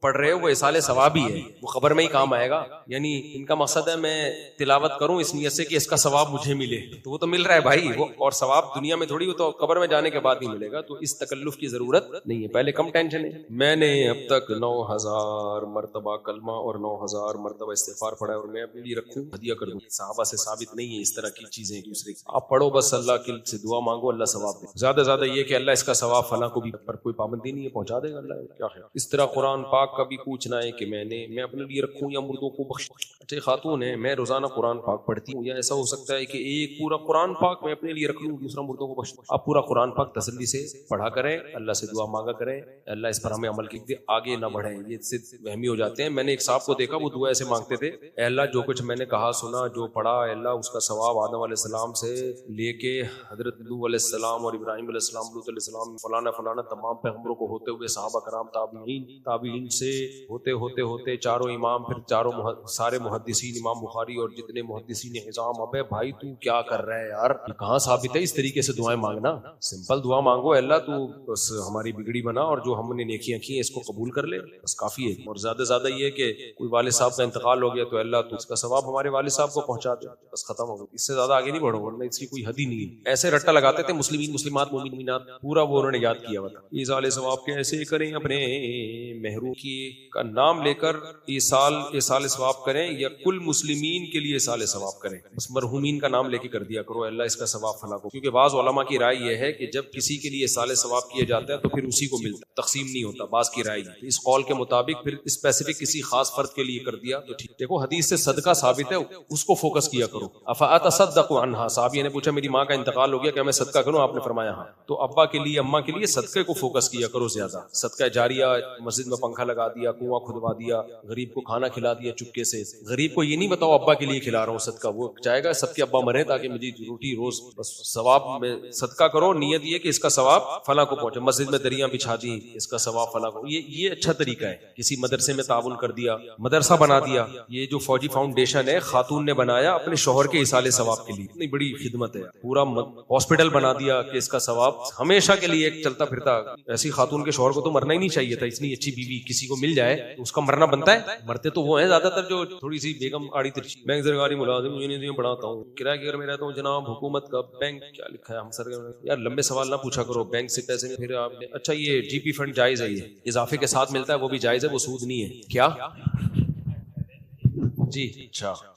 پڑھ رہے ہو وہ ایصال ثواب ہی ہے، وہ قبر میں ہی کام آئے گا. یعنی ان کا مقصد ہے میں تلاوت کروں اس نیت سے کہ اس کا ثواب مجھے ملے، تو وہ تو مل رہا ہے بھائی، وہ اور ثواب دنیا میں تھوڑی، وہ تو قبر میں جانے کے بعد ہی ملے گا. تو اس تکلف کی ضرورت نہیں ہے، پہلے کم ٹینشن ہے. میں نے اب تک 9000 مرتبہ کلمہ اور 9000 مرتبہ استغفار پڑھا ہے اور میں اپنے لیے رکھوں ہدیہ کر دوں. صحابہ سے ثابت نہیں ہے اس طرح کی چیزیں ایک دوسرے کی. آپ پڑھو بس، اللہ کی سے دعا مانگو، اللہ ثواب دے. زیادہ زیادہ یہ کہ اللہ اس کا ثواب فلاں کو بھی، پر کوئی پابندی نہیں ہے، پہنچا دے گا اللہ. کیا خیال؟ اس طرح قرآن پاک کا بھی پوچھنا ہے کہ میں اپنے لیے رکھوں یا مردوں کو بخش. اچھا خاتون ہے، میں روزانہ قرآن پاک پڑھتی ہوں، یا ایسا ہو سکتا ہے کہ ایک پورا قرآن پاک میں اپنے لیے رکھ لوں، دوسرا مردوں کو بخش دوں. آپ پورا قرآن پاک تسلی سے پڑھا کریں، اللہ سے دعا مانگا کریں، اللہ اس پر ہمیں عمل کی آگے نہ بڑھیں. یہ سے وہمی ہو جاتے ہیں. میں نے ایک صاحب کو دیکھا، وہ دعا ایسے مانگتے تھے، اے اللہ جو کچھ میں نے کہا سنا جو پڑھا، اے اللہ اس کا ثواب آدم علیہ السلام سے لے کے حضرت نوح علیہ السلام اور ابراہیم علیہ السلام، لوط علیہ السلام، فلانا فلانا تمام پیغمبروں کو ہوتے ہوئے صحابہ کرام، تابعین سے ہوتے چاروں امام، پھر چاروں سارے محدثین، امام بخاری اور جتنے محدثین عظام. ابے بھائی تو کیا کر رہا ہے یار؟ کہاں ثابت ہے اس طریقے سے دعائیں مانگنا؟ سمپل دعا مانگو، اے اللہ تو بس ہماری بگڑی بنا اور جو ہم نے نیکیاں کی ہیں اس کو قبول کر لے، بس کافی ہے. اور زیادہ زیادہ یہ کہ کوئی والد صاحب کا انتقال ہو گیا تو اللہ تو اس کا ثواب ہمارے والد صاحب کو پہنچا دے، بس ختم ہو گیا. اس سے زیادہ آگے نہیں بڑھو، ورنہ اس کی کوئی حد ہی نہیں ہے. ایسے رٹا لگاتے تھے مسلمین، مسلمات، مومنات، پورا وہ انہوں نے یاد کیا ہوا تھا. ایصال ثواب کیسے کریں؟ اپنے محروم کی کا نام لے کر ایصال ثواب کریں، یا کل مسلمین کے لیے ایصال ثواب کریں. بس مرحومین کا نام لے کے کر دیا کرو، اللہ اس کا ثواب فلاں کو. کیونکہ بعض علماء کی رائے یہ ہے کہ جب کسی کے لیے ایصال ثواب کیا جاتا ہے تو پھر اسی کو ملتا ہے، تقسیم نہیں ہوتا. بعض کی رائے اس قول کے مطابق پھر اسپیسیفک کسی خاص فرد کے لیے کر دیا تو ٹھیک. دیکھو حدیث سے صدقہ ثابت ہے، اس کو فوکس کیا کرو. افاتصدق عنہا، صحابی نے پوچھا میری ماں کا انتقال ہو گیا، کیا میں صدقہ کروں؟ آپ نے فرمایا ہاں. تو ابا کے لیے، اماں کے لیے صدقے کو فوکس کیا کرو زیادہ. صدقہ جاریہ، مسجد میں پنکھا لگا دیا، کنواں کھدوا دیا، غریب کو کھانا کھلا دیا چپکے سے. غریب کو یہ نہیں بتاؤ ابا کے لیے کھلا رہا ہوں صدقہ، وہ چاہے گا سب کے ابا مرے تاکہ مجھے روٹی روز. بس ثواب میں صدقہ کرو، نیت یہ کہ اس کا ثواب فلاں کو پہنچے. مسجد میں دریاں بچھا دی، اس کا ثواب فلاں کو. یہ اچھا طریقہ ہے. کسی مدرسے میں تعاون کر دیا، مدرسہ بنا دیا. یہ جو فوجی فاؤنڈیشن ہے خاتون نے بنایا اپنے شوہر کے ایصال ثواب کے لیے، اتنی بڑی خدمت ہے. پورا ہاسپٹل بنا دیا کہ اس کا ثواب ہمیشہ کے لیے ایک چلتا پھرتا. ایسی خاتون کے شوہر کو تو مرنا ہی نہیں چاہیے تھا. اتنی اچھی بیوی کسی کو مل جائے تو اس کا مرنا بنتا ہے. مرتے تو وہ ہیں زیادہ تر جو تھوڑی سی بیگم آڑی ترچی. بینک سرکاری ملازم، یونیورسٹی پڑھاتا ہوں، کرایہ کے گھر میں رہتا ہوں جناب، حکومت کا بینک کیا لکھا ہے ہم سر. یار لمبے سوال نہ پوچھا کرو، بینک سے پیسے نہیں. پھر آپ اچھا یہ جی پی فنڈ جائز ہے، یہ اضافے کے ساتھ ملتا ہے، وہ بھی جائز ہے، وہ سود نہیں ہے. کیا جی؟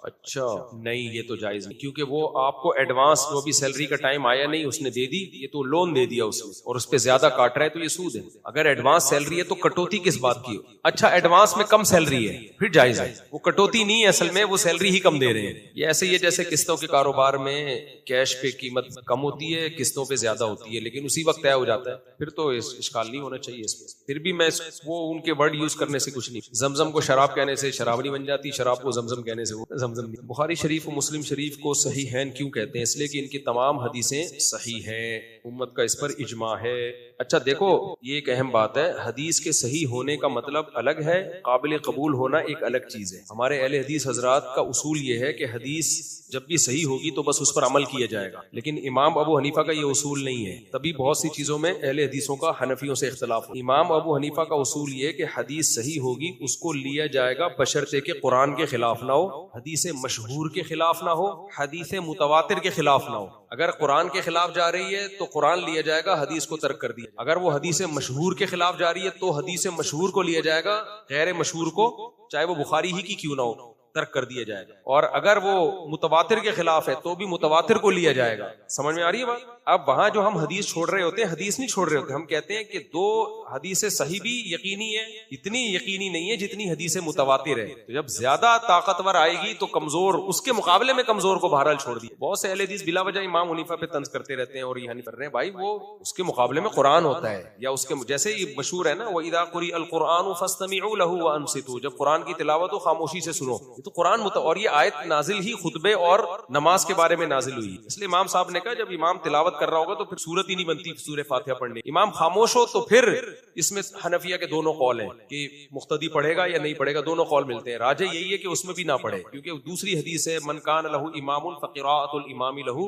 اچھا نہیں، یہ تو جائز نہیں، کیونکہ وہ آپ کو ایڈوانس جو بھی سیلری کا ٹائم آیا نہیں اس نے دے دی، یہ تو لون دے دیا اس نے اور اس پہ زیادہ کاٹ رہا ہے تو یہ سود ہے. اگر ایڈوانس سیلری ہے تو کٹوتی کس بات کی ہو؟ اچھا ایڈوانس میں کم سیلری ہے پھر جائز ہے، وہ کٹوتی نہیں ہے اصل میں، وہ سیلری ہی کم دے رہے ہیں. یہ ایسے ہی ہے جیسے قسطوں کے کاروبار میں کیش پہ قیمت کم ہوتی ہے، قسطوں پہ زیادہ ہوتی ہے، لیکن اسی وقت طے ہو جاتا ہے، پھر تو اشکال نہیں ہونا چاہیے اس میں. پھر بھی میں وہ ان کے ورڈ یوز کرنے سے کچھ نہیں. زمزم کو شراب کہنے سے شراب نہیں بن جاتی، شراب کو زمزم کہنے سے وہ زمزم نہیں. بخاری شریف و مسلم شریف کو صحیحین کیوں کہتے ہیں؟ اس لیے کہ ان کی تمام حدیثیں صحیح ہیں، امت کا اس پر اجماع ہے. اچھا دیکھو یہ ایک اہم بات ہے، حدیث کے صحیح ہونے کا مطلب الگ ہے، قابل قبول ہونا ایک الگ چیز ہے. ہمارے اہل حدیث حضرات کا اصول یہ ہے کہ حدیث جب بھی صحیح ہوگی تو بس اس پر عمل کیا جائے گا، لیکن امام ابو حنیفہ کا یہ اصول نہیں ہے. تبھی بہت سی چیزوں میں اہل حدیثوں کا حنفیوں سے اختلاف ہے. امام ابو حنیفہ کا اصول یہ کہ حدیث صحیح ہوگی اس کو لیا جائے گا بشرطے کہ قرآن کے خلاف نہ ہو، حدیث مشہور کے خلاف نہ ہو، حدیث متواتر کے خلاف نہ ہو. اگر قرآن کے خلاف جا رہی ہے تو قرآن لیا جائے گا، حدیث کو ترک کر دیا. اگر وہ حدیث مشہور کے خلاف جا رہی ہے تو حدیث مشہور کو لیا جائے گا، غیر مشہور کو چاہے وہ بخاری ہی کی کیوں نہ ہو ترک کر دیا جائے گا. اور اگر وہ متواتر کے خلاف ہے تو بھی متواتر کو لیا جائے گا. سمجھ میں آ رہی ہے بات؟ اب وہاں جو ہم حدیث چھوڑ رہے ہوتے ہیں، حدیث نہیں چھوڑ رہے ہوتے، ہم کہتے ہیں کہ دو حدیث صحیح بھی یقینی ہے، اتنی یقینی نہیں ہے جتنی حدیث متواتر ہے. تو جب زیادہ طاقتور آئے گی تو کمزور، اس کے مقابلے میں کمزور کو بہرحال چھوڑ دیا. بہت سے اہل حدیث بلا وجہ امام حنیفہ پہ طنز کرتے رہتے ہیں اور یہ نہیں کر رہے ہیں. بھائی وہ اس کے مقابلے میں قرآن ہوتا ہے، یا اس کے جیسے یہ مشہور ہے نا وَإِذَا قُرِئَ الْقُرْآنُ فَاسْتَمِعُوا لَهُ وَأَنصِتُوا، جب قرآن کی تلاوت ہو خاموشی سے سنو. یہ تو قرآن اور یہ آیت نازل ہی خطبے اور نماز کے بارے میں نازل ہوئی. اس لیے امام صاحب نے کہا جب امام تلاوت کر رہا ہوگا تو پھر صورت ہی نہیں بنتی سورہ فاتحہ پڑھنے. امام خاموش ہو تو پھر اس میں حنفیہ کے دونوں قول ہیں کہ مقتدی پڑھے گا یا نہیں پڑھے گا، دونوں قول ملتے ہیں. راجح یہی ہے کہ اس میں بھی نہ پڑھے، کیونکہ دوسری حدیث ہے من کان لہ امام فقراءۃ الامام لہ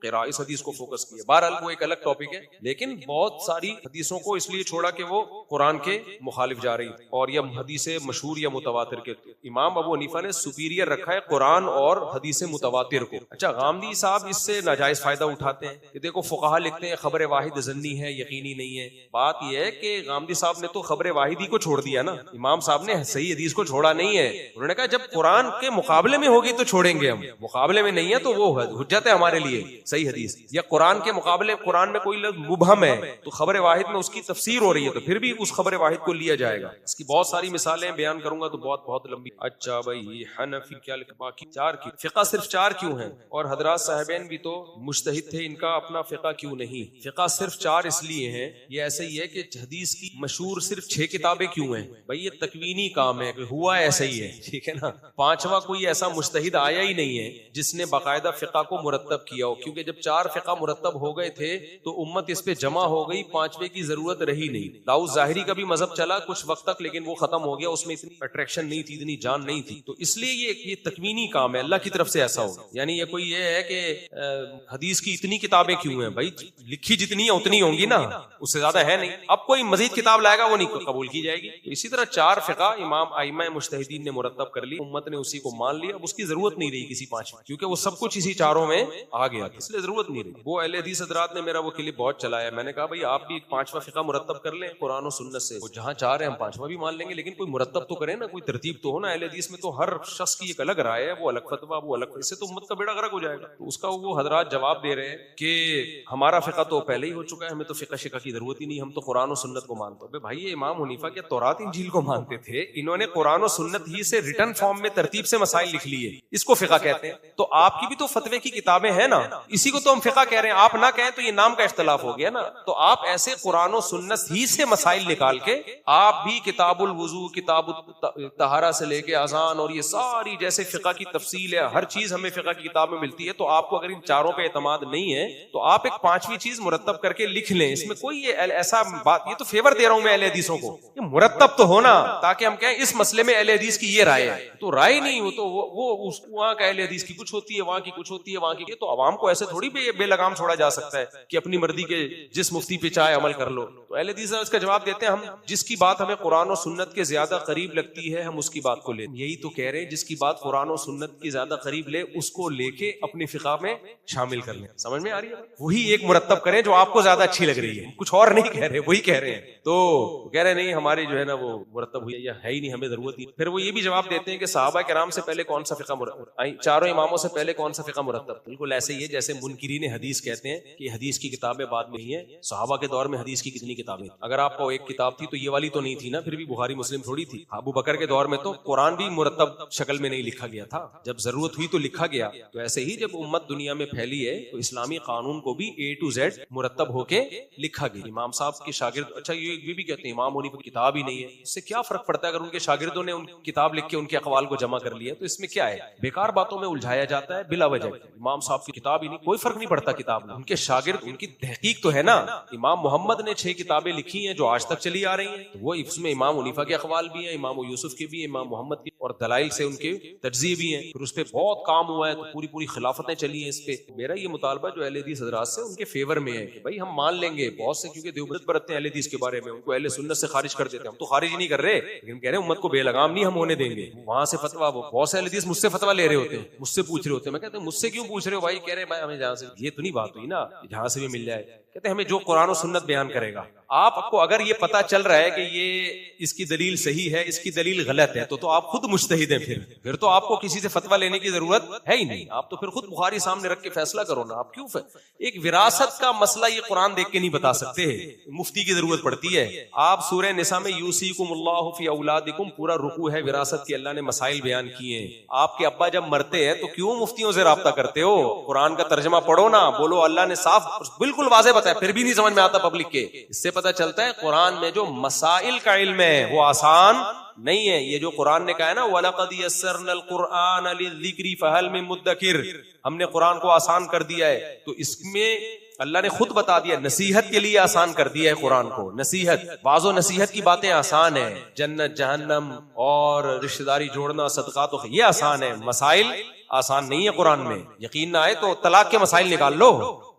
قراءت، اس حدیث کو فوکس کیا. بہرحال وہ ایک الگ ٹاپک ہے، لیکن بہت ساری حدیثوں کو اس لیے چھوڑا کہ وہ قرآن کے مخالف جا رہی اور یہ حدیث مشہور یا متواتر کے. امام ابو حنیفہ نے سپیریئر رکھا ہے قرآن اور حدیث متواتر کو. اچھا، غامدی صاحب اس سے ناجائز فائدہ اٹھاتے ہیں کہ دیکھو فقہا لکھتے ہیں خبر واحد ظنی ہے، یقینی نہیں ہے. بات یہ ہے کہ غامدی صاحب نے تو خبر واحدی کو چھوڑ دیا نا، امام صاحب نے صحیح حدیث کو چھوڑا نہیں ہے. انہوں نے کہا جب قرآن کے مقابلے میں ہوگی تو چھوڑیں گے ہم، مقابلے میں نہیں ہے تو وہ حجت ہے ہمارے لیے صحیح حدیث. یا قرآن کے مقابلے قرآن میں کوئی لفظ مبہم ہے تو خبر واحد میں اس کی تفسیر ہو رہی ہے تو پھر بھی اس خبر واحد کو لیا جائے گا. اس کی بہت ساری مثالیں بیان کروں گا تو بہت لمبی. اچھا بھائی، حنفی کیا لکھا؟ باقی 4 کی فقہ صرف 4 کیوں ہیں؟ اور حضرات صاحبین بھی تو مجتہد تھے، ان کا اپنا فقہ کیوں نہیں؟ فقہ صرف 4 اس لیے ہیں، یہ ایسے ہی ہے کہ حدیث کی مشہور صرف 6 کتابیں کیوں ہیں؟ بھائی یہ تکوینی کام ہے، ہوا ایسا ہی ہے، ٹھیک ہے نا. 5واں کوئی ایسا مجتہد آیا ہی نہیں ہے جس نے باقاعدہ فقہ کو مرتب کیا ہو، کیونکہ جب 4 فقہ مرتب ہو گئے تھے تو امت اس پہ جمع ہو گئی، 5ویں کی ضرورت رہی نہیں. داؤد ظاہری کا بھی مذہب چلا کچھ وقت تک، لیکن وہ ختم ہو گیا، اس میں اتنی اٹریکشن نہیں تھی، اتنی جان نہیں تھی. تو اس لیے یہ تکوینی کام ہے، اللہ کی طرف سے ایسا ہوگا. یعنی یہ کوئی یہ ہے کہ حدیث کی اتنی کتابیں کیوں ہیں؟ بھائی لکھی جتنی ہیں اتنی ہوں گی نا، اس سے زیادہ ہے نہیں. اب کوئی مزید کتاب لائے گا وہ نہیں قبول کی جائے گی. اسی طرح 4 فقہ امام ائمہ مجتہدین نے مرتب کر لی، امت نے اسی کو مان لیا. اب اس کی ضرورت نہیں رہی کسی 5، کیونکہ وہ سب کچھ اسی 4 میں آ گیا، اس لیے ضرورت نہیں رہی. وہ اہل حدیث حضرات نے میرا وہ کلپ بہت چلایا، میں نے کہا بھائی آپ بھی 5واں فقہ مرتب کر لیں قرآن و سنت سے. وہ جہاں 4 ہیں ہم 5واں بھی مان لیں گے، لیکن کوئی مرتب تو کریں نا، کوئی ترتیب تو ہو نا. اہل حدیث میں تو ہر شخص کی ایک الگ رائے ہے، وہ الگ فتویٰ، وہ الگ، اس سے تو امت کا بیڑا غرق ہو جائے گا. تو اس کا وہ حضرات جواب دے رہے ہیں کہ ہمارا فقہ تو پہلے ہی ہو چکا ہے، ہمیں تو فقہ شقہ کی ضرورت ہی نہیں، ہم تو قرآن و سنت کو مانتے ہیں. بھائی یہ امام حنیفہ کیا تورات انجیل کو مانتے تھے؟ انہوں نے قرآن و سنت ہی سے ریٹن فارم میں ترتیب سے مسائل لکھ لیے، اس کو فقہ کہتے ہیں. تو آپ کی بھی تو فتوے کی کتابیں ہیں نا، اسی کو تو ہم فقہ کہہ رہے ہیں. آپ نہ کہیں تو یہ نام کا اختلاف ہو گیا نا. تو آپ ایسے قرآن و سنت ہی سے مسائل نکال کے آپ بھی کتاب الوضو، کتاب طہارہ سے لے کے اذان اور یہ ساری جیسے فقہ کی تفصیل ہے، ہر چیز ہمیں فقہ کی کتاب میں ملتی ہے. تو آپ کو اگر ان 4 پہ اعتماد نہیں ہے تو آپ ایک 5ویں چیز مرتب کر کے لکھ لیں. اس میں کوئی یہ ایسا بات، یہ تو فیور دے رہا ہوں میں اہل حدیثوں کو، یہ مرتب تو ہونا تاکہ ہم کہیں اس مسئلے میں اہل حدیث کی یہ رائے ہے. تو رائے نہیں ہو تو وہ وہاں کا اہل حدیث کی کچھ ہوتی ہے، وہاں کی کچھ ہوتی ہے، وہاں کی. تو عوام کو ایسے تھوڑی بے لگام چھوڑا جا سکتا ہے کہ اپنی مرضی کے جس مفتی پہ چاہے عمل کر لو. تو اہل حدیث اس کا جواب دیتے ہیں ہم جس کی بات ہمیں قرآن و سنت کے زیادہ قریب لگتی ہے ہم اس کی بات کو لیں. یہی تو کہہ رہے ہیں جس کی بات قرآن و سنت کی زیادہ قریب لے اس کو لے کے اپنی فقہ میں شامل کر لیں. سمجھ میں آ رہی ہے؟ وہی ایک مرتب کریں جو آپ کو زیادہ اچھی لگ رہی ہے، کچھ اور نہیں کہہ رہے، وہی کہہ رہے ہیں. تو کہہ رہے نہیں ہماری جو ہے نا وہ مرتب ہوئی یا ہے ہی نہیں، ہمیں ضرورت ہی. پھر وہ یہ بھی جواب دیتے ہیں کہ صحابہ کرام سے پہلے کون سا فقہ مرتب، 4 اماموں سے پہلے کون سا فقہ مرتب. بالکل ایسے ہی ہے جیسے منکرین حدیث کہتے ہیں کہ حدیث کی کتابیں بعد میں ہی ہیں. صحابہ کے دور میں حدیث کی کتنی کتابیں؟ اگر آپ کو ایک کتاب تھی تو یہ والی تو نہیں تھی نا، پھر بھی بخاری مسلم تھوڑی تھی. ابو بکر کے دور میں تو قرآن بھی مرتب شکل میں نہیں لکھا گیا تھا، جب ضرورت ہوئی تو لکھا گیا. تو ایسے ہی جب امت دنیا میں پھیلی ہے تو اسلامی قانون کو بھی A to Z مرتب ہو کے لکھا گیا. امام صاحب کے شاگرد، اچھا یہ بھی کہتے ہیں امام حنیفہ کی کتاب ہی نہیں ہے. اس سے کیا فرق پڑتا ہے اگر ان کے شاگردوں نے ان کتاب لکھ کے ان کے اقوال کو جمع کر لیا؟ تو اس میں کیا ہے؟ بیکار باتوں میں الجھایا جاتا ہے بلا وجہ. امام صاحب کی کتاب ہی نہیں، کوئی فرق نہیں پڑتا کتاب میں. ان کے شاگرد، ان کی تحقیق تو ہے نا. امام محمد نے 6 کتابیں لکھی ہیں جو آج تک چلی آ رہی ہیں، تو وہ اس میں امام حنیفہ کے اقوال بھی ہیں، امام یوسف کے بھی ہیں، امام محمد کے، اور دلائل سے ان کے تجزیے بھی ہیں. پھر اس پہ بہت کام ہوا ہے، تو پوری خلافتیں چلی ہیں اس پہ. میرا یہ مطالبہ جو اہل حدیث حضرات سے ان کے فیور میں ہے کہ بھائی ہم مان لیں گے. بہت سے کیونکہ دیوبند برتتے ہیں اہل حدیث کے بارے میں، ان کو اہل سنت سے خارج کر دیتے ہیں. ہم تو خارج نہیں کر رہے، لیکن کہہ رہے ہیں امت کو بے لگام نہیں ہم ہونے دیں گے. وہاں سے فتوا، وہ بہت سے اہل حدیث مجھ سے فتوا لے رہے ہوتے ہیں، مجھ سے پوچھ رہے ہوتے ہیں. میں کہتا ہوں مجھ سے کیوں پوچھ رہے ہو بھائی؟ کہہ رہے بھائی ہمیں جہاں سے، یہ تو نہیں بات ہوئی نا جہاں سے بھی مل جائے. کہتے ہیں ہمیں جو قرآن و سنت بیان کرے گا. آپ کو اگر یہ پتا چل رہا ہے کہ یہ اس کی دلیل صحیح ہے، اس کی دلیل غلط ہے، تو آپ خود مجتہد ہیں. پھر تو آپ کو کسی سے فتویٰ لینے کی ضرورت ہے ہی نہیں. آپ تو پھر خود بخاری سامنے رکھ کے فیصلہ کرو نا. آپ کیوں ایک وراثت کا مسئلہ یہ قرآن دیکھ کے نہیں بتا سکتے، مفتی کی ضرورت پڑتی ہے. آپ سورہ نساء میں یوصیکم اللہ فی اولادکم پورا رکوع ہے وراثت کی، اللہ نے مسائل بیان کیے ہیں. آپ کے ابا جب مرتے ہیں تو کیوں مفتیوں سے رابطہ کرتے ہو؟ قرآن کا ترجمہ پڑھو نا، بولو اللہ نے صاف بالکل واضح بتایا، پھر بھی نہیں سمجھ میں آتا پبلک کے. اس سے پتہ چلتا ہے قرآن میں جو مسائل کا علم ہے وہ آسان نہیں ہے. یہ جو قرآن نے کہا ہے نا وَلَقَدْ يَسَّرْنَا الْقُرْآنَ لِلذِّكْرِ فَهَلْ مِن مُدَّكِرٍ، ہم نے قرآن کو آسان کر دیا ہے. تو اس میں اللہ نے خود بتا دیا نصیحت کے لیے آسان کر دیا ہے قرآن کو. نصیحت، واضح و نصیحت کی باتیں آسان ہیں، جنت جہنم اور رشتہ داری جوڑنا، صدقات و یہ آسان ہے. مسائل آسان نہیں ہے قرآن میں. یقین نہ آئے تو طلاق کے مسائل نکال لو،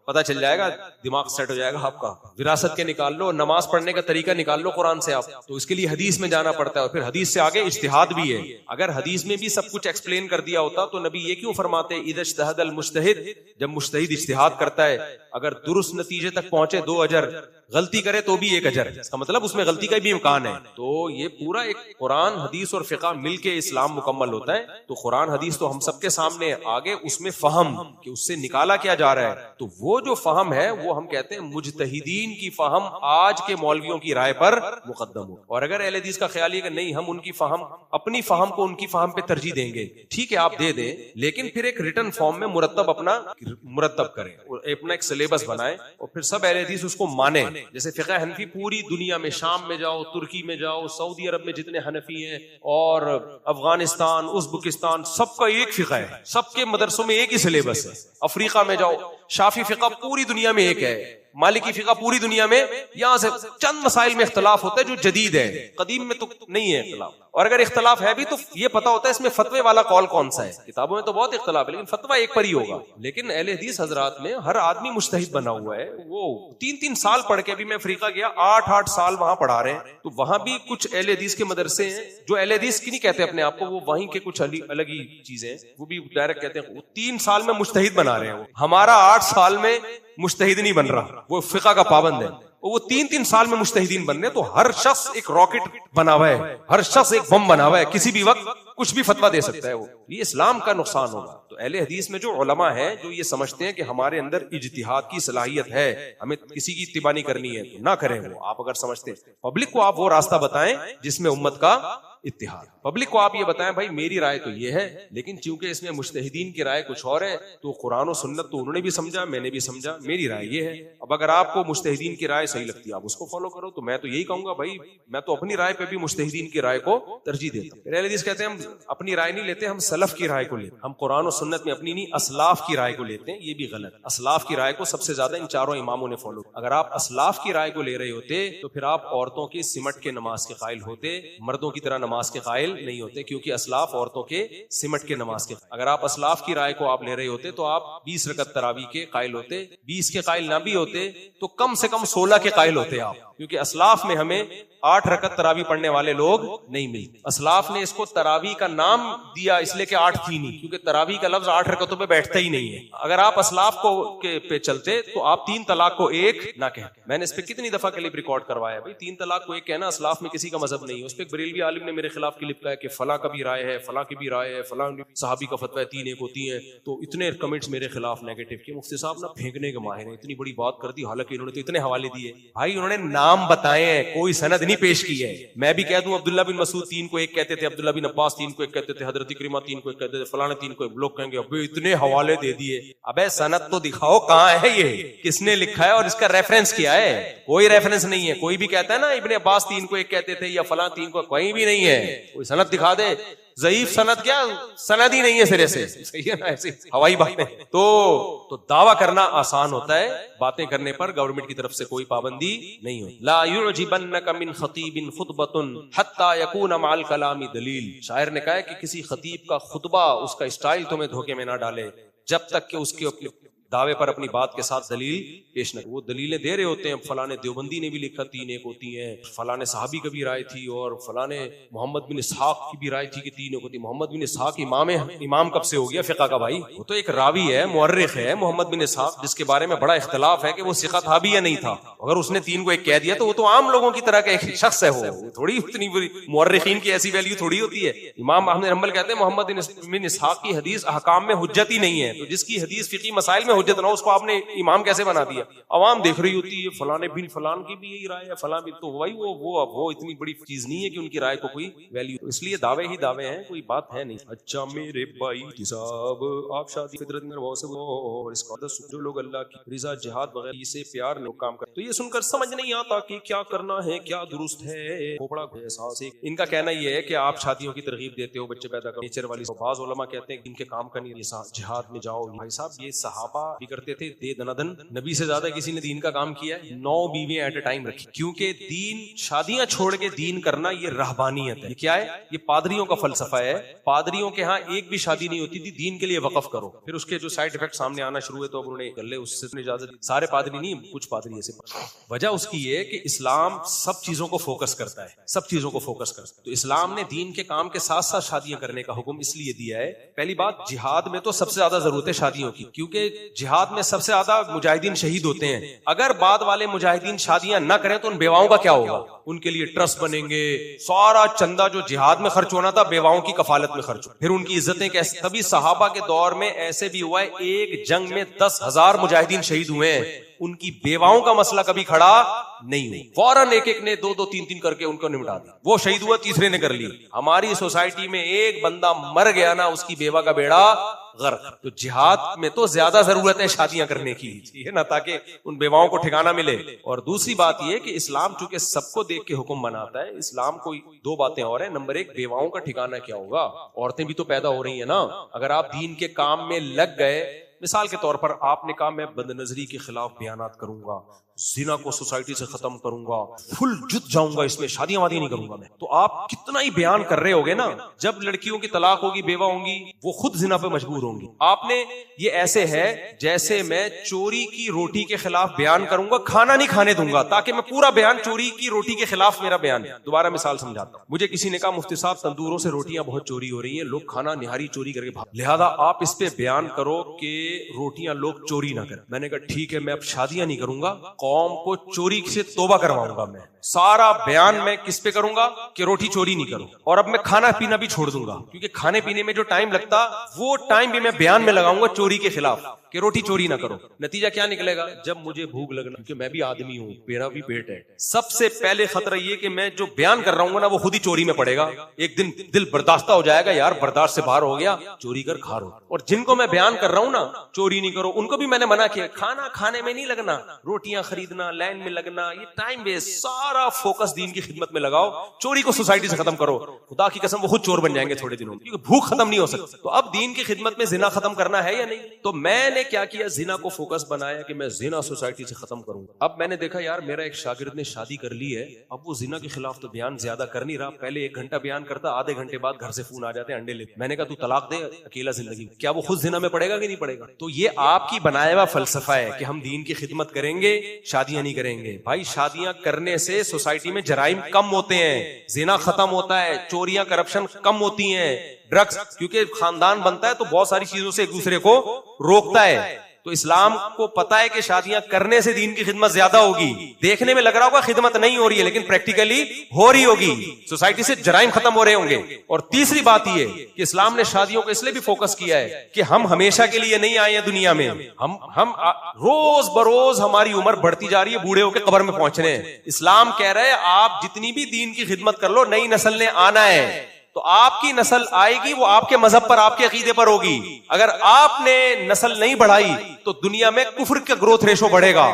پتہ چل جائے گا، دماغ سیٹ ہو جائے گا آپ کا. وراثت کے نکال لو، نماز پڑھنے کا طریقہ نکال لو قرآن سے آپ. تو اس کے لیے حدیث میں جانا پڑتا ہے، اور پھر حدیث سے آگے اجتہاد بھی ہے. اگر حدیث میں بھی سب کچھ ایکسپلین کر دیا ہوتا تو نبی یہ کیوں فرماتے اذا اجتہد المجتہد، جب مجتہد اجتہاد کرتا ہے اگر درست نتیجے تک پہنچے 2 اجر، غلطی کرے تو بھی 1 اجر. اس کا مطلب اس میں غلطی کا بھی امکان ہے. تو یہ پورا ایک قرآن حدیث اور فقہ مل کے اسلام مکمل ہوتا ہے. تو قرآن حدیث تو ہم سب کے سامنے، آگے اس میں فہم کہ اس سے نکالا کیا جا رہا ہے. تو وہ جو فہم ہے وہ ہم کہتے ہیں مجتہدین کی فہم آج کے مولویوں کی رائے پر مقدم ہو. اور اگر اہل حدیث کا خیال یہ کہ نہیں ہم ان کی فہم، اپنی فہم کو ان کی فہم پہ ترجیح دیں گے، ٹھیک ہے آپ دے دیں، لیکن پھر ایک ریٹن فارم میں مرتب کریں، اپنا ایک سلیبس بنائیں، اور پھر سب اہل حدیث اس کو مانیں. جیسے فقہ حنفی پوری دنیا میں، شام میں جاؤ، ترکی میں جاؤ، سعودی عرب میں جتنے حنفی ہیں، اور افغانستان، ازبکستان، سب کا ایک فقہ ہے، سب کے مدرسوں میں ایک ہی سلیبس ہے. افریقہ میں جاؤ، شافعی فقہ پوری دنیا میں ایک ہے، مالکی فقہ پوری دنیا میں. یہاں سے چند مسائل میں اختلاف ہوتا ہے جو جدید ہے، قدیم میں تو نہیں ہے اختلاف. اور اگر اختلاف ہے بھی تو یہ پتا ہوتا ہے اس میں فتوے والا قول کون سا ہے. کتابوں میں تو بہت اختلاف ہے لیکن فتویٰ ایک پر ہی ہوگا. لیکن اہل حدیث حضرات میں ہر آدمی مجتہد بنا ہوا ہے. وہ 3 سال پڑھ کے بھی، میں افریقہ گیا 8 سال وہاں پڑھا رہے ہیں، تو وہاں بھی کچھ اہل حدیث کے مدرسے ہیں جو اہل حدیث کی نہیں کہتے اپنے آپ کو، وہ وہیں کے کچھ الگ ہی چیزیں ہیں، وہ بھی ڈائریکٹ کہتے ہیں. وہ 3 سال میں مجتہد بنا رہے ہیں. ہمارا 8 سال میں مجتہد نہیں بن رہا، وہ فقہ کا پابند ہے. وہ 3 سال میں مجتہدین بن رہے. تو ہر شخص ایک راکٹ بنا ہوا ہے، ہر شخص ایک بم بنا ہوا ہے، کسی بھی وقت کچھ بھی فتویٰ دے سکتا ہے. وہ یہ اسلام کا نقصان ہوگا. تو اہل حدیث میں جو علماء ہیں جو یہ سمجھتے ہیں کہ ہمارے اندر اجتہاد کی صلاحیت ہے، ہمیں کسی کی اتباع نہیں کرنی ہے، تو نہ کریں. وہ آپ اگر سمجھتے ہیں، پبلک کو آپ وہ راستہ بتائیں جس میں امت کا اتحاد. پبلک کو آپ یہ بتائیں بھائی میری رائے تو یہ ہے، لیکن چونکہ اس میں مجتہدین کی رائے کچھ اور ہے، تو قرآن و سنت تو انہوں نے بھی سمجھا، میں نے بھی سمجھا، میری رائے یہ ہے. اب اگر آپ کو مجتہدین کی رائے صحیح لگتی ہے آپ اس کو فالو کرو. تو میں تو یہی کہوں گا بھائی میں تو اپنی رائے پہ بھی مجتہدین کی رائے کو ترجیح دیتا ہوں. اہل حدیث کہتے ہیں ہم اپنی رائے نہیں لیتے، ہم سلف کی رائے کو لیتے ہیں. ہم قرآن و سنت میں اپنی نہیں، اسلاف کی رائے کو لیتے ہیں. یہ بھی غلط. اسلاف کی رائے کو سب سے زیادہ ان 4 اماموں نے فالو. اگر آپ اسلاف کی رائے کو لے رہے ہوتے تو پھر آپ عورتوں کی سمٹ کے نماز کے قائل ہوتے، مردوں کی طرح نماز کے قائل نہیں ہوتے، کیونکہ اسلاف عورتوں کے سمٹ کے نماز کے. اگر آپ اسلاف کی رائے کو آپ لے رہے ہوتے تو آپ 20 رکعت تراویح کے قائل ہوتے. 20 کے قائل نہ بھی ہوتے تو کم سے کم 16 کے قائل ہوتے آپ، کیونکہ اسلاف میں ہمیں 8 رکعت تراویح پڑھنے والے لوگ نہیں ملتے. اسلاف نے اس کو تراویح کا نام دیا اس لیے کہ 8 تھی نہیں، کیونکہ تراویح کا لفظ 8 رکعتوں پہ بیٹھتا ہی نہیں ہے. اگر آپ اسلاف کو پہ چلتے تو آپ 3 طلاق کو 1 نہ کہتے. میں نے اس پہ کتنی دفعہ کلپ ریکارڈ کروایا بھائی. 3 طلاق کو 1 کہنا اسلاف میں کسی کا مذہب نہیں ہے. اس پہ ایک بریلوی عالم نے میرے خلاف کلپ کہا کہ فلاں کا بھی رائے ہے، فلاں کی بھی رائے ہے، فلاں صحابی کا فتویٰ 3 1 ہوتی ہے. تو اتنے کمنٹس میرے خلاف نیگیٹو کیے. مفتی صاحب نا پھینکنے کے ماہر ہیں، اتنی بڑی بات کر دی، حالانکہ انہوں نے تو اتنے حوالے دیے. بھائی انہوں نے نام بتائے ہیں، کوئی سند نہیں پیش کی ہے. میں بھی کہہ دوں عبداللہ بن مسعود 3 کو 1 کہتے تھے، عبداللہ بن عباس 3 کو 1 کہتے تھے، حضرت کریمہ 3 کو 1 کہتے تھے، فلاں 3 کو 1. لوگ کہیں گے ابے اتنے حوالے دے دیے. ابے سند تو دکھاؤ کہاں ہے، یہ کس نے لکھا ہے اور اس کا ریفرنس کیا ہے. کوئی ریفرنس نہیں ہے. کوئی بھی کہتا ہے نا ابن عباس 3 کو 1 کہتے تھے یا فلاں 3 کو، کہیں بھی نہیں ہے. کوئی سند دکھا دے. ضعیف سند کیا سند ہی نہیں ہے سرے سے. صحیح ہے نا، ایسی ہوائی باتیں. تو دعویٰ کرنا آسان ہوتا ہے، باتیں کرنے پر گورنمنٹ کی طرف سے کوئی پابندی نہیں ہوتی. لا يعجبنك من خطیب خطبۃ حتى يكون مع الكلام دلیل. شاعر نے کہا ہے کہ کسی خطیب کا خطبہ، اس کا اسٹائل تمہیں دھوکے میں نہ ڈالے جب تک کہ اس کے اپنے دعوے پر اپنی بات کے ساتھ دلیل پیش نہ. وہ دلیلیں دے رہے ہوتے ہیں، فلاں دیوبندی نے بھی لکھا 3 1 ہوتی ہیں، فلاں صحابی کا بھی رائے تھی، اور فلاں محمد بن اسحاق کی بھی رائے تھی کہ 3 1 ہوتی. محمد بن اسحاق امام کب سے ہو گیا فقہ کا بھائی؟ وہ تو ایک راوی ہے، مورخ ہے محمد بن اسحاق، جس کے بارے میں بڑا اختلاف ہے کہ وہ ثقہ تھا بھی یا نہیں تھا. اگر اس نے 3 کو 1 کہہ دیا تو وہ تو عام لوگوں کی طرح کا ایک شخص ہے. وہ تھوڑی اتنی بری، مورخین کی ایسی ویلیو تھوڑی ہوتی ہے. امام احمد حنبل کہتے ہیں محمد بن اسحاق کی حدیث احکام میں حجت ہی نہیں ہے. تو جس کی حدیث فقہی مسائل میں حجت نہ ہو، اس کو آپ نے امام کیسے بنا دیا؟ عوام دیکھ رہی ہوتی ہے فلاں بن فلان کی بھی یہی رائے ہے، فلاں بھی. تو بھائی وہ اتنی بڑی چیز نہیں ہے کہ ان کی رائے کو کوئی ویلیو. اس لیے دعوے ہی دعوے ہیں، کوئی بات ہے نہیں. اچھا میرے بھائی صاحب، آپ شادی فطرت میں اور اس کا جو لوگ اللہ کی رضا جہاد وغیرہ سے پیار میں کام کرتے، تو یہ سن کر سمجھ نہیں آتا کہ کیا کرنا ہے، کیا درست ہے. کھوپڑا احساس ہے. ان کا کہنا یہ ہے کہ آپ شادیوں کی ترغیب دیتے ہو، بچے پیدا کرو، نیچر والی. بعض علماء کہتے ہیں کہ ان کے کام کا نہیں، جہاد میں جاؤ. بھائی صاحب یہ صحابہ بھی کرتے تھے دے دنادن. نبی سے زیادہ کسی نے دین کا کام کیا ہے. 9 بیویاں ایٹ اے ٹائم رکھی, کیونکہ دین شادیاں چھوڑ کے دین کرنا یہ رہبانیت ہے. یہ کیا ہے؟ یہ پادریوں کا فلسفہ ہے. پادریوں کے ہاں ایک بھی شادی نہیں ہوتی تھی, دین کے لیے وقف کرو. پھر اس کے جو سائڈ افیکٹ سامنے آنا شروع ہوئے تو اب انہوں نے کر لے, اس سے اجازت دی. سارے پادری نہیں, کچھ پادری ایسے. وجہ اس کی یہ کہ اسلام سب چیزوں کو فوکس کرتا ہے, سب چیزوں کو فوکس کرتا ہے. تو اسلام نے دین کے کام کے ساتھ ساتھ شادیاں کرنے کا حکم اس لیے دیا ہے. پہلی بات, جہاد میں تو سب سے زیادہ ضرورت ہے شادیوں کی, کیونکہ جہاد میں سب سے زیادہ مجاہدین شہید ہوتے ہیں. اگر بعد والے مجاہدین شادیاں نہ کریں تو ان بیواؤں کا کیا ہوگا؟ ان کے لیے ٹرسٹ بنیں گے, سارا چندہ جو جہاد میں خرچ ہونا تھا بیواؤں کی کفالت میں خرچ ہو, پھر ان کی عزتیں کیسے. تبھی صحابہ کے دور میں ایسے بھی ہوا ہے, ایک جنگ میں 10,000 مجاہدین شہید ہوئے ہیں, ان کی بیواؤں کا مسئلہ کبھی کھڑا نہیں ہوا. فوراً ایک ایک نے 2-2 3-3 کر کے ان کو نمٹا دیا. وہ شہید ہوا, تیسرے نے کر لی. ہماری سوسائٹی میں ایک بندہ مر گیا نا, اس کی بیوہ کا بیڑا غرق. تو جہاد میں تو زیادہ ضرورت ہے شادیاں کرنے کی, ٹھیک ہے نا, تاکہ ان بیواؤں کو ٹھکانہ ملے. اور دوسری بات یہ کہ اسلام چونکہ سب کو دیکھ کے حکم بناتا ہے, اسلام کو 2 باتیں اور ہیں. نمبر 1, بیواؤں کا ٹھکانہ کیا ہوگا؟ عورتیں بھی تو پیدا ہو رہی ہیں نا. اگر آپ دین کے کام میں لگ گئے, مثال کے طور پر آپ نے کہا میں بد نظری کے خلاف بیانات کروں گا, زنا کو سوسائٹی سے ختم کروں گا, فل جت جاؤں گا, اس میں شادیاں وادی نہیں کروں گا میں, تو آپ کتنا ہی بیان کر رہے ہوگے نا. جب لڑکیوں کی طلاق ہوگی, بیوہ ہوں گی, وہ خود زنا پہ مجبور ہوں گی. آپ نے یہ ایسے ہے جیسے میں چوری کی روٹی کے خلاف بیان کروں گا, کھانا نہیں کھانے دوں گا, تاکہ میں پورا بیان چوری کی روٹی کے خلاف میرا بیان ہے. دوبارہ مثال سمجھاتا ہوں. مجھے کسی نے کہا مفتی صاحب تندوروں سے روٹیاں بہت چوری ہو رہی ہیں, لوگ کھانا نہاری چوری کر کے بھاگ, لہذا آپ اس پہ بیان کرو کہ روٹیاں لوگ چوری نہ کریں. میں نے کہا ٹھیک ہے, میں اب شادیاں نہیں کروں گا, قوم کو چوری سے توبہ کرواؤں گا. میں سارا بیان میں کس پہ کروں گا کہ روٹی چوری نہیں کروں, اور اب میں کھانا پینا بھی چھوڑ دوں گا, کیونکہ کھانے پینے میں جو ٹائم لگتا وہ ٹائم بھی میں بیان میں لگاؤں گا چوری کے خلاف کہ روٹی چوری نہ کرو. نتیجہ کیا نکلے گا؟ جب مجھے بھوک لگنا, کیونکہ میں بھی آدمی ہوں, میرا بھی پیٹ ہے, سب سے پہلے خطرہ یہ کہ میں جو بیان کر رہا ہوں نا وہ خود ہی چوری میں پڑے گا. ایک دن دل برداشتہ ہو جائے گا, یار برداشت سے باہر ہو گیا, چوری کر کھا رہا ہوں. اور جن کو میں بیان کر رہا ہوں نا چوری نہیں کرو, ان کو بھی میں نے منع کیا, کھانا کھانے میں نہیں لگنا, روٹیاں خریدنا, لائن میں لگنا, یہ ٹائم ویسٹ. سارا فوکس دین کی خدمت میں لگاؤ, چوری کو سوسائٹی سے ختم کرو. خدا کی قسم وہ خود چور بن جائیں گے تھوڑے دنوں میں, کیونکہ بھوک ختم نہیں ہو سکتی. تو اب دین کی خدمت میں زنا ختم کرنا ہے یا نہیں؟ تو میں نے کیا کیا, زنا کو فوکس بنایا کہ میں زنا سوسائٹی سے ختم کروں. اب میں نے دیکھا یار میرا ایک شاگرد نے شادی کر لی ہے, اب وہ زنا کے خلاف تو بیان زیادہ کر نہیں رہا. پہلے 1 گھنٹہ بیان کرتا, آدھے گھنٹے بعد گھر سے فون آ جاتے ہیں انڈے لے. میں نے کہا تو طلاق دے, اکیلا زندگی. کیا وہ خود زنا میں پڑے گا کہ نہیں پڑے گا؟ تو یہ آپ کی بنایا ہوا فلسفہ ہے کہ ہم دین کی خدمت کریں گے, شادیاں نہیں کریں گے. بھائی شادیاں کرنے سے سوسائٹی میں جرائم کم ہوتے ہیں, زنا ختم ہوتا ہے, چوریاں کرپشن کم ہوتی ہیں, ڈرگز, کیونکہ خاندان بنتا ہے تو بہت ساری چیزوں سے ایک دوسرے کو روکتا ہے. تو اسلام کو پتا ہے کہ شادیاں کرنے سے دین کی خدمت زیادہ ہوگی. دیکھنے میں لگ رہا ہوگا خدمت نہیں ہو رہی ہے, لیکن پریکٹیکلی ہو رہی ہوگی, سوسائٹی سے جرائم ختم ہو رہے ہوں گے. اور تیسری بات یہ کہ اسلام نے شادیوں کو اس لیے بھی فوکس کیا ہے کہ ہم ہمیشہ کے لیے نہیں آئے ہیں دنیا میں, ہم روز بروز ہماری عمر بڑھتی جا رہی ہے, بوڑھے ہو کے قبر میں پہنچنے ہیں. اسلام کہہ رہے ہیں آپ جتنی بھی دین کی خدمت کر لو, نئی نسل نے آنا ہے, تو آپ کی نسل آئے گی, وہ آپ کے مذہب پر, آپ کے عقیدے پر ہوگی. اگر آپ نے نسل نہیں بڑھائی تو دنیا میں کفر کا گروتھ ریشو بڑھے گا,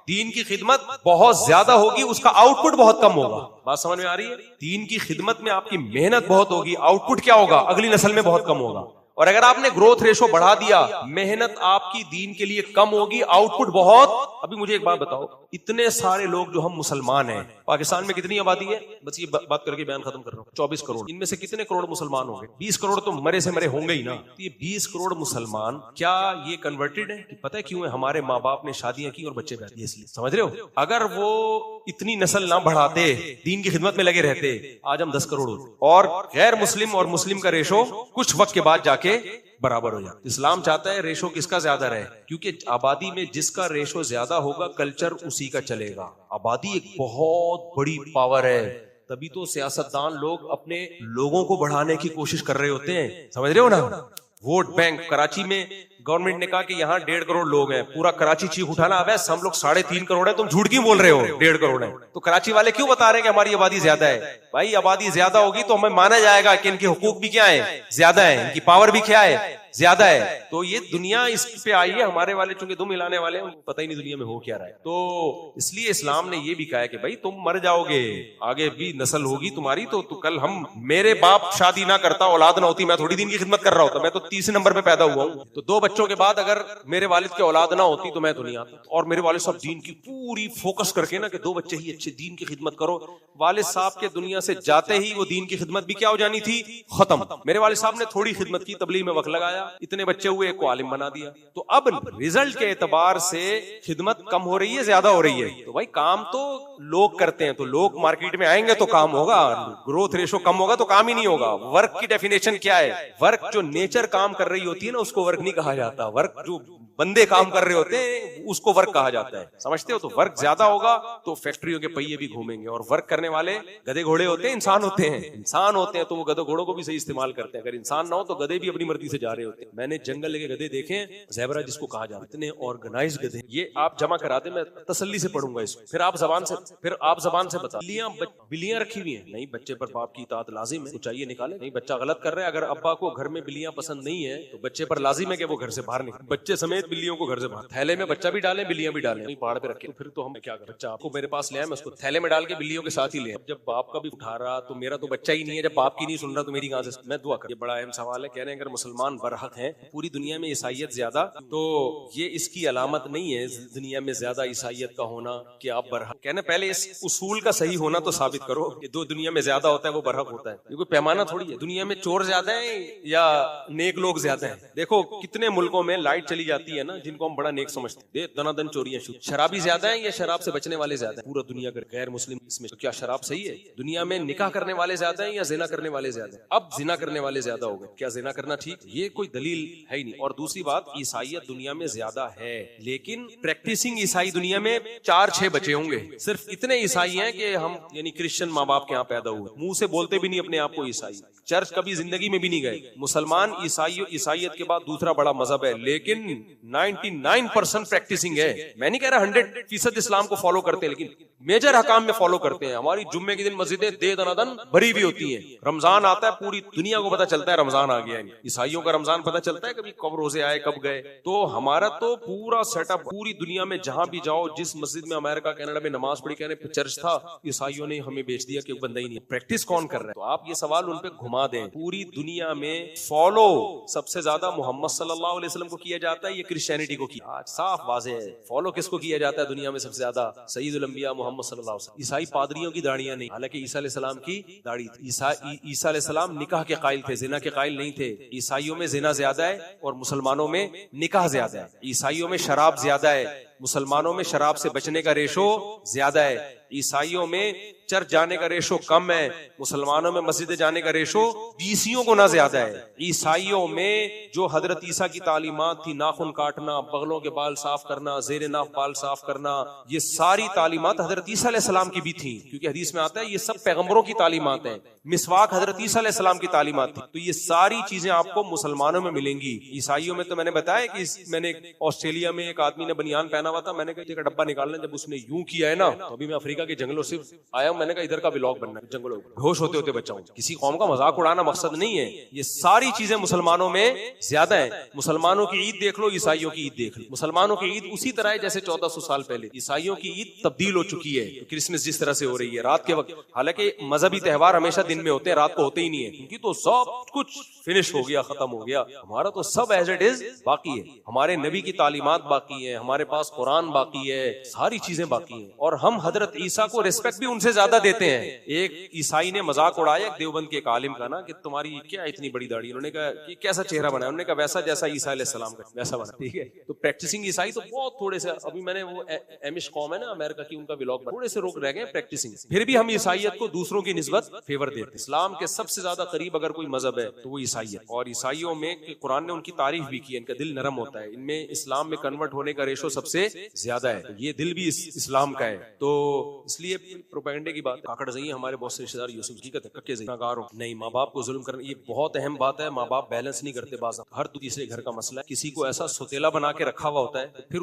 دین کی خدمت بہت زیادہ ہوگی, اس کا آؤٹ پٹ بہت کم ہوگا. بات سمجھ میں آ رہی ہے؟ دین کی خدمت میں آپ کی محنت بہت ہوگی, آؤٹ پٹ کیا ہوگا؟ اگلی نسل میں بہت کم ہوگا. اور اگر آپ نے گروتھ ریشو بڑھا دیا, محنت آپ کی دین کے لیے کم ہوگی, آؤٹ پٹ بہت. ابھی مجھے ایک بات بتاؤ, اتنے سارے لوگ جو ہم مسلمان ہیں, پاکستان میں کتنی آبادی ہے؟ بس یہ بات کر کے بیان ختم کر رہا ہوں. 24 کروڑ. ان میں سے کتنے کروڑ مسلمان ہوں گے؟ 20 کروڑ تو مرے سے مرے ہوں گے ہی نا. یہ 20 کروڑ مسلمان کیا یہ کنورٹڈ ہے؟ پتہ ہے کیوں ہے؟ ہمارے ماں باپ نے شادیاں کی اور بچے پیدا کیے, اس لیے. سمجھ رہے ہو؟ اگر وہ اتنی نسل نہ بڑھاتے, دین کی خدمت میں لگے رہتے, آج ہم 10 کروڑ ہوتے. اور غیر مسلم اور مسلم کا ریشو کچھ وقت کے بعد جا کے برابر ہو جاتا. اسلام چاہتا ہے ریشو کس کا زیادہ رہے, کیونکہ آبادی میں جس کا ریشو زیادہ ہوگا کلچر اسی کا چلے گا. آبادی ایک بہت بڑی پاور ہے, تبھی تو سیاستدان لوگ اپنے لوگوں کو بڑھانے کی کوشش کر رہے ہوتے ہیں. سمجھ رہے ہو نا؟ Vote bank. کراچی میں گورنمنٹ نے کہا کہ یہاں 1.5 کروڑ لوگ ہیں, پورا کراچی چیخ اٹھانا, اب ہم لوگ 3.5 کروڑ ہیں, تم جھوٹ کیوں بول رہے ہو 1.5 کروڑ ہیں؟ تو کراچی والے کیوں بتا رہے ہیں کہ ہماری آبادی زیادہ ہے؟ بھائی آبادی زیادہ ہوگی تو ہمیں مانا جائے گا کہ ان کے حقوق بھی کیا ہیں, زیادہ ہیں, ان کی پاور بھی کیا ہے, زیادہ ہے. تو یہ دنیا اس پہ آئی ہے ہمارے والے چونکہ دم ہلانے والے ہیں, پتہ ہی نہیں دنیا میں ہو کیا رہا ہے. تو اس لیے اسلام نے یہ بھی کہا ہے کہ بھائی تم مر جاؤ گے, آگے بھی نسل ہوگی تمہاری, تو کل ہم, میرے باپ شادی نہ کرتا, اولاد نہ ہوتی, میں تھوڑی دین کی خدمت کر رہا ہوتا, میں تو 30 نمبر پہ پیدا ہوا ہوں. تو 2 بچوں کے بعد اگر میرے والد کے اولاد نہ ہوتی تو میں تو نہیں آتا. اور میرے والد صاحب دین کی پوری فوکس کر کے نا کہ 2 بچے ہی اچھے دین کی خدمت کرو. والد صاحب کے دنیا سے جاتے ہی وہ دین کی خدمت بھی کیا ہو جانی تھی, ختم. میرے والد صاحب نے تھوڑی خدمت کی, تبلیغ میں وقت لگایا, اتنے بچے ہوئے, ایک کو عالم بنا دیا. تو اب رزلٹ کے اعتبار سے خدمت کم ہو رہی ہے زیادہ ہو رہی ہے. تو بھائی کام تو لوگ کرتے ہیں, تو لوگ مارکیٹ میں آئیں گے تو کام ہوگا, گروتھ ریشو کم ہوگا تو کام ہی نہیں ہوگا. ورک کی ڈیفینیشن کیا ہے؟ ورک جو نیچر کام کر رہی ہوتی ہے نا اس کو ورک نہیں کہا جاتا. ورک جو بندے کام کر رہے ہوتے ہیں اس کو ورک کہا جاتا ہے, سمجھتے ہو؟ تو ورک زیادہ ہوگا تو فیکٹریوں کے پہیے بھی گھومیں گے, اور ورک کرنے والے گدھے گھوڑے ہوتے ہیں, انسان ہوتے ہیں. انسان ہوتے ہیں تو وہ گدھے گھوڑوں کو بھی صحیح استعمال کرتے ہیں. اگر انسان نہ ہو تو گدھے بھی اپنی مرضی سے جا رہے ہوتے ہیں. میں نے جنگل کے گدھے دیکھے ہیں, زیبرا جس کو کہا جاتا ہے, اتنے آرگنائز گدھے. یہ آپ جمع کرا دیں, میں تسلی سے پڑھوں گا اس کو, پھر آپ زبان سے بتا. بلیاں رکھی ہوئی ہیں, نہیں بچے پر باپ کی اطاعت لازم ہے, تو چاہیے نکالے. نہیں بچہ غلط کر رہا ہے, اگر ابا کو گھر میں بلیاں پسند نہیں ہے تو بچے پر لازم ہے کہ وہ گھر سے باہر نکلے, بچے سمیت بلیوں کو گھر سے باہر. تھیلے میں بچہ بھی ڈالیں, بلیاں بھی ڈالیں, پہاڑ پہ رکھے, تو پھر تو ہم کیا کریں؟ بچہ آپ کو میرے پاس لے آئے, میں اس کو تھیلے میں ڈال کے بلیوں کے ساتھ ہی لے. جب باپ کا بھی اٹھا رہا تو میرا تو بچہ ہی نہیں ہے, جب باپ کی نہیں سن رہا تو میری کہاں سے؟ میں دعا کر. یہ بڑا اہم سوال ہے. کہہ رہے ہیں اگر مسلمان برحق ہیں, پوری دنیا میں عیسائیت زیادہ, تو یہ اس کی علامت نہیں ہے دنیا میں زیادہ عیسائیت کا ہونا کہ آپ برحق. کہنے پہلے اس اصول کا صحیح ہونا تو ثابت کرو کہ دو دنیا میں زیادہ ہوتا ہے وہ برحق ہوتا ہے. یہ کوئی پیمانہ تھوڑی ہے. دنیا میں چور زیادہ ہیں یا نیک لوگ زیادہ ہیں؟ دیکھو کتنے ملکوں میں لائٹ چلی جاتی ہے نا جن کو ہم بڑا نیک سمجھتے ہیں, دنا دن چوریاں شروع. شرابی زیادہ ہیں یا شراب سے بچنے والے زیادہ ہیں؟ پورا دنیا کا غیر مسلم اس میں, کیا شراب صحیح ہے؟ دنیا میں نکاح کرنے والے زیادہ ہیں یا زنا کرنے والے زیادہ ہیں؟ اب زنا کرنے والے زیادہ ہو گئے. کیا زنا کرنا ٹھیک؟ یہ کوئی دلیل ہے ہی نہیں. اور دوسری بات, عیسائیت دنیا میں زیادہ ہے لیکن پریکٹسنگ عیسائی دنیا میں 4-6 بچے ہوں گے. صرف اتنے عیسائی ہیں کہ ہم یعنی کرسچن ماں باپ کے یہاں پیدا ہوئے, منہ سے بولتے بھی نہیں اپنے آپ کو عیسائی, چرچ کبھی زندگی میں بھی نہیں گئے. مسلمان عیسائیت کے بعد دوسرا بڑا مذہب ہے, لیکن 99% پریکٹسنگ ہے. میں نہیں کہہ رہا 100% اسلام کو فالو کرتے ہیں, لیکن میجر حکام میں فالو کرتے ہیں. ہماری جمعے کے دن مسجدیں دے دن بھری بھی ہوتی ہیں. رمضان آتا ہے, پوری دنیا کو پتا چلتا ہے رمضان آ گیا ہے. عیسائیوں کا رمضان پتا چلتا ہے کبھی کب روزے آئے کب گئے. تو ہمارا تو پورا سیٹ اپ, پوری دنیا میں جہاں بھی جاؤ, جس مسجد میں امریکہ کینیڈا میں نماز پڑھی, کہنے چرچ تھا, عیسائیوں نے ہمیں بیچ دیا کہ بندہ ہی نہیں. پریکٹس کون کر رہا ہے؟ تو آپ یہ سوال ان پہ گھما دیں. پوری دنیا میں فالو سب سے زیادہ محمد صلی اللہ علیہ وسلم کو کیا جاتا ہے, یہ کرسچینٹی کو کیا. صاف واضح ہے. فالو کس کو کیا جاتا ہے دنیا میں سب سے زیادہ؟ سید الانبیاء محمد صلی اللہ علیہ وسلم. عیسائی پادریوں کی داڑیاں نہیں, حالانکہ عیسیٰ علیہ السلام کی داڑھی تھی. عیسیٰ علیہ السلام نکاح کے قائل تھے, زنا کے قائل نہیں تھے. عیسائیوں میں زنا زیادہ ہے اور مسلمانوں میں نکاح زیادہ ہے. عیسائیوں میں شراب زیادہ ہے, مسلمانوں میں شراب سے بچنے کا ریشو زیادہ ہے. عیسائیوں میں چرچ جانے کا ریشو کم ہے, مسلمانوں میں مسجد جانے کا ریشو 20 گنا زیادہ ہے. عیسائیوں میں جو حضرت عیسیٰ کی تعلیمات تھی, ناخن کاٹنا, بغلوں کے بال صاف کرنا, زیر ناف بال صاف کرنا, یہ ساری تعلیمات حضرت عیسیٰ علیہ السلام کی بھی تھیں, کیونکہ حدیث میں آتا ہے یہ سب پیغمبروں کی تعلیمات ہیں. مسواک حضرت عیسیٰ علیہ السلام کی تعلیمات تھی. تو یہ ساری چیزیں آپ کو مسلمانوں میں ملیں گی. عیسائیوں میں تو میں نے بتایا کہ میں نے آسٹریلیا میں ایک آدمی نے بنیان پہنا ہوا تھا, میں نے کہا ایک ڈبہ نکالنا, جب اس نے یوں کیا ہے نا, تو ابھی میں افریقہ کے جنگلوں سے آیا ہوں, میں نے کہا ادھر کا ولاگ بننا ہے, جنگلوں ہوش ہوتے ہوتے بچا ہوں. کسی قوم کا مذاق اڑانا مقصد نہیں ہے. یہ ساری چیزیں مسلمانوں میں زیادہ ہیں. مسلمانوں کی عید دیکھ لو, عیسائیوں کی عید دیکھ لو. مسلمانوں کی عید اسی طرح ہے جیسے 1400 سال پہلے. عیسائیوں کی عید تبدیل ہو چکی ہے, کرسمس جس طرح سے ہو رہی ہے رات کے وقت, حالانکہ مذہبی تہوار ہمیشہ دن میں ہوتے ہیں, رات کو ہوتے ہی نہیں ہے, کیونکہ تو سب کچھ فنش ہو گیا, ختم ہو گیا. ہمارا تو سب ایز اٹ از باقی ہے. ہمارے نبی کی تعلیمات باقی ہیں, ہمارے پاس قرآن باقی ہے, ساری چیزیں باقی ہیں. اور ہم حضرت عیسیٰ کو ریسپیکٹ بھی ان سے زیادہ دیتے ہیں. ایک عیسائی نے مذاق اڑایا دیوبند کے ایک عالم کا نا, کہ تمہاری کیا اتنی بڑی داڑھی, انہوں نے کہا کہ کیسا چہرہ بنا ہے, انہوں نے کہا ویسا جیسا عیسیٰ علیہ السلام کا ویسا بنا. ٹھیک ہے, تو پریکٹسنگ عیسائی تو بہت تھوڑے سے, ابھی میں نے وہ ایمش قوم ہے نا امریکہ کی, ان کا ولاگ تھوڑے سے روک رہ گئے پریکٹسنگ. پھر بھی ہم عیسائیت کو دوسروں کی نسبت فیور دیتے. اسلام کے سب سے زیادہ قریب اگر کوئی مذہب ہے تو وہ عیسائیت. اور عیسائیوں میں قرآن نے ان کی تعریف بھی کی, ان کا دل نرم ہوتا ہے, ان میں اسلام میں کنورٹ ہونے کا ریشو سب سے زیادہ ہے. یہ دل بھی اسلام کا ہے. تو اس لیے پروپیگنڈے کی بات, کاکڑ زئی ہمارے بہت سے رشتے دار یوسف کی کہتے ہیں ککے زئی ناگار ہو نہیں, ماں باپ کو ظلم کرنا یہ بہت اہم بات ہے. ماں باپ بیلنس نہیں کرتے, بعض ہر تیسرے گھر کا مسئلہ ہے. کسی کو ایسا سوتیلا بنا کے رکھا ہوا ہوتا ہے, پھر